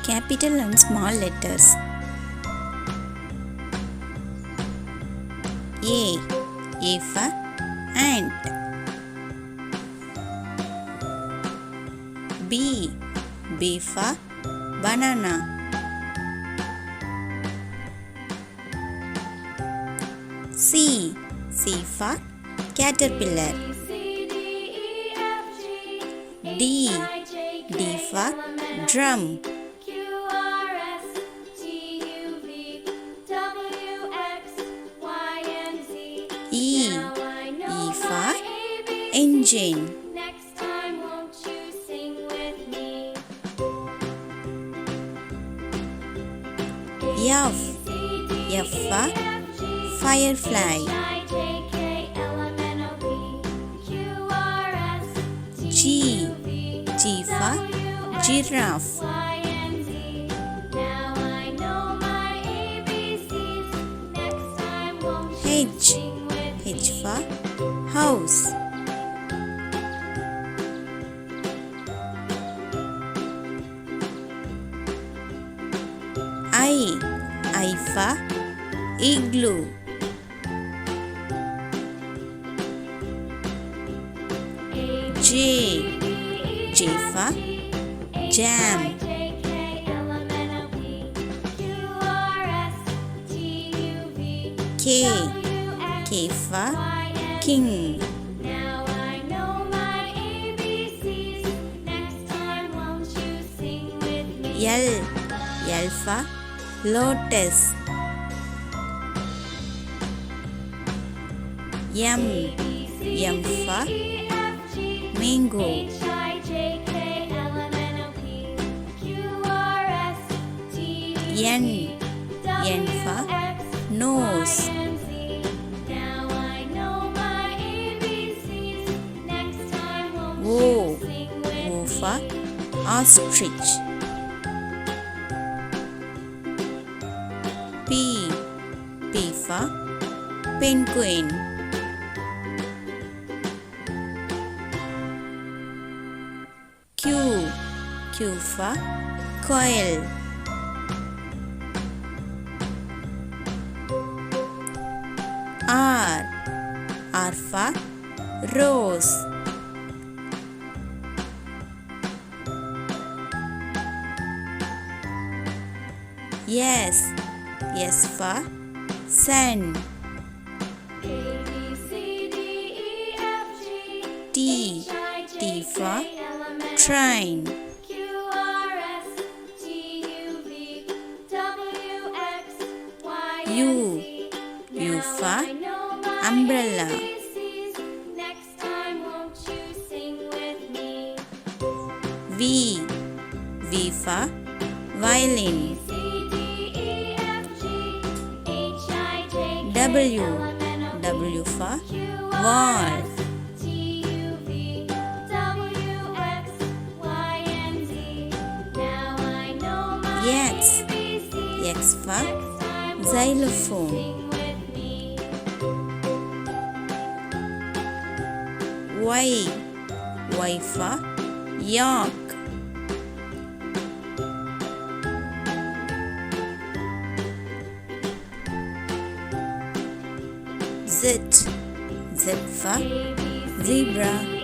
capital and small letters. A for ant. B for banana. C for caterpillar. D for drum. E for engine. F for firefly. G for giraffe. H for house. I for igloo. J for jam. K for king. L for lotus. M for mango. N for nose. O for ostrich. P for penguin. Q for quail. R for rose. S for sun. T for train. U for umbrella. V for violin. W for wall. X for xylophone. Y for yak. Z for zebra.